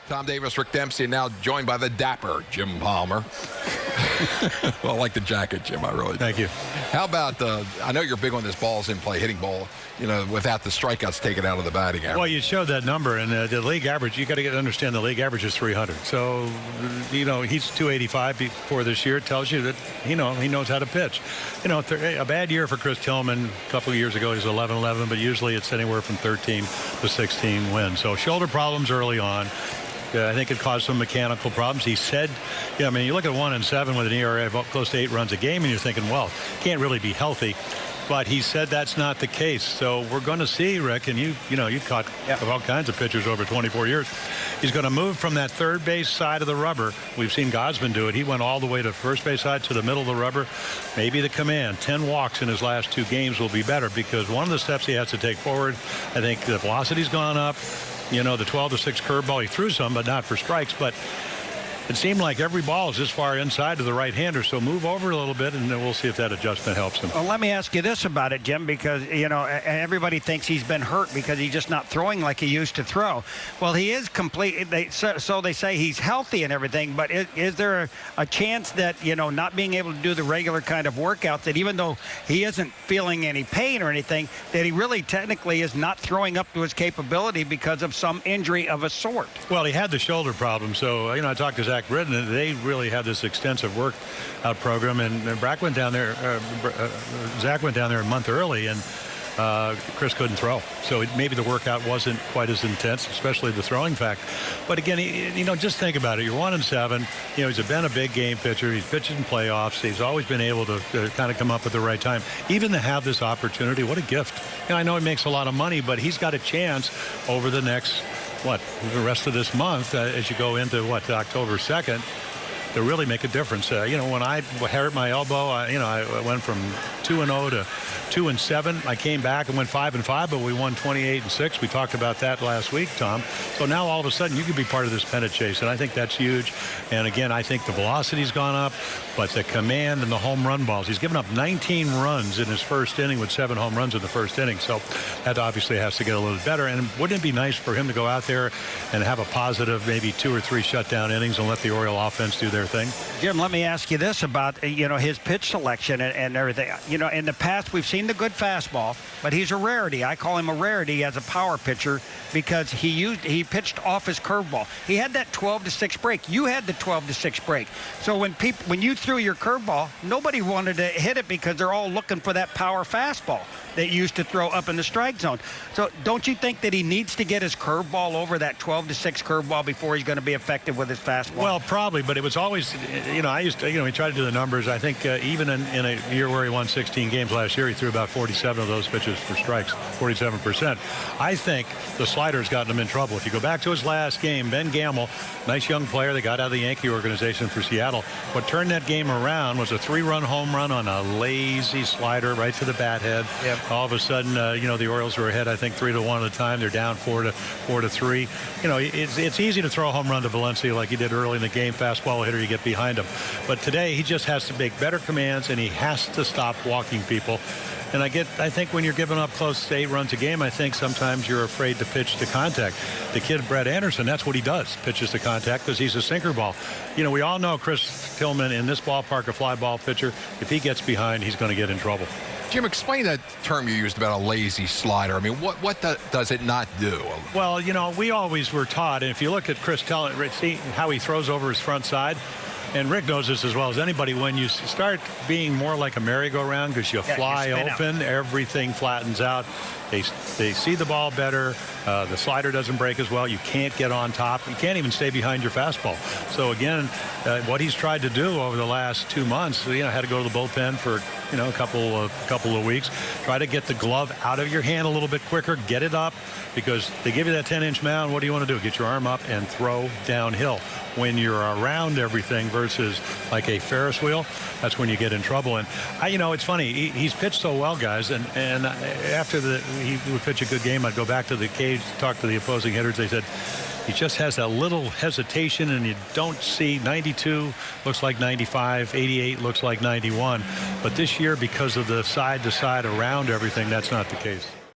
Tom Davis, Rick Dempsey, now joined by the dapper Jim Palmer. Well, I like the jacket, Jim. I really do. Thank you. How about, I know you're big on this balls in play, hitting ball, without the strikeouts taken out of the batting average. Well, you showed that number, and the league average, you got to understand the league average is 300. So, he's 285 before this year. It tells you that, he knows how to pitch. A bad year for Chris Tillman. A couple of years ago, he was 11-11, but usually it's anywhere from 13 to 16 wins. So, shoulder problems early on. I think it caused some mechanical problems. He said, you look at 1-7 with an ERA of close to 8 runs a game, and you're thinking, well, can't really be healthy. But he said that's not the case. So we're going to see, Rick, and you've caught all kinds of pitchers over 24 years. He's going to move from that third base side of the rubber. We've seen Gosman do it. He went all the way to first base side to the middle of the rubber. Maybe the command. 10 walks in his last 2 games will be better, because one of the steps he has to take forward, I think the velocity's gone up. The 12-6 curveball, he threw some, but not for strikes. But it seemed like every ball is this far inside to the right-hander. So move over a little bit, and then we'll see if that adjustment helps him. Well, let me ask you this about it, Jim, because, everybody thinks he's been hurt because he's just not throwing like he used to throw. Well, he is complete. So they say he's healthy and everything, but is there a chance that, not being able to do the regular kind of workout, that even though he isn't feeling any pain or anything, that he really technically is not throwing up to his capability because of some injury of a sort? Well, he had the shoulder problem. So, I talked to Zach Britton, and they really had this extensive workout program, and Zach went down there a month early, and Chris couldn't throw. So maybe the workout wasn't quite as intense, especially the throwing fact. But again, just think about it. You're 1-7. He's been a big game pitcher. He's pitched in playoffs. He's always been able to kind of come up at the right time. Even to have this opportunity, what a gift. I know he makes a lot of money, but he's got a chance over the next, the rest of this month, as you go into, October 2nd, to really make a difference. When I hurt my elbow, I went from 2-0 to 2-7. I came back and went 5-5, but we won 28-6. We talked about that last week, Tom. So now all of a sudden you could be part of this pennant chase, and I think that's huge. And again, I think the velocity's gone up, but the command and the home run balls. He's given up 19 runs in his first inning with 7 home runs in the first inning. So that obviously has to get a little better. And wouldn't it be nice for him to go out there and have a positive, maybe 2 or 3 shutdown innings and let the Oriole offense do their thing? Jim, let me ask you this about, his pitch selection and everything. In the past, we've seen the good fastball, but he's a rarity. I call him a rarity as a power pitcher because he pitched off his curveball. He had that 12-6 break. You had the 12-6 break. So when you threw your curveball, nobody wanted to hit it because they're all looking for that power fastball that you used to throw up in the strike zone. So don't you think that he needs to get his curveball over that 12-6 curveball before he's going to be effective with his fastball? Well, probably, but it was always, we tried to do the numbers. I think even in a year where he won 16 games last year, he threw about 47 of those pitches for strikes, 47%. I think the slider's gotten him in trouble. If you go back to his last game, Ben Gamble, nice young player that got out of the Yankee organization for Seattle. What turned that game around was a 3-run home run on a lazy slider right to the bat head. Yep. All of a sudden, the Orioles were ahead, I think, 3-1 at the time. They're down 4-3. It's easy to throw a home run to Valencia like he did early in the game. Fastball hitter, you get behind him. But today, he just has to make better commands, and he has to stop walking people. And I think when you're giving up close to 8 runs a game, I think sometimes you're afraid to pitch to contact. The kid, Brett Anderson, that's what he does, pitches to contact, because he's a sinker ball. We all know Chris Tillman in this ballpark, a fly ball pitcher. If he gets behind, he's going to get in trouble. Jim, explain that term you used about a lazy slider. I mean, what does it not do? Well, we always were taught, and if you look at Chris Tillman, see how he throws over his front side, and Rick knows this as well as anybody, when you start being more like a merry-go-round because you fly open, everything flattens out. They see the ball better. The slider doesn't break as well. You can't get on top. You can't even stay behind your fastball. So, again, what he's tried to do over the last 2 months, had to go to the bullpen for, a couple of weeks. Try to get the glove out of your hand a little bit quicker. Get it up, because they give you that 10-inch mound. What do you want to do? Get your arm up and throw downhill. When you're around everything versus like a Ferris wheel, that's when you get in trouble. And it's funny. He's pitched so well, guys. And after he would pitch a good game, I'd go back to the cage, talk to the opposing hitters. They said he just has that little hesitation, and you don't see 92 looks like 95, 88 looks like 91. But this year, because of the side-to-side around everything, that's not the case.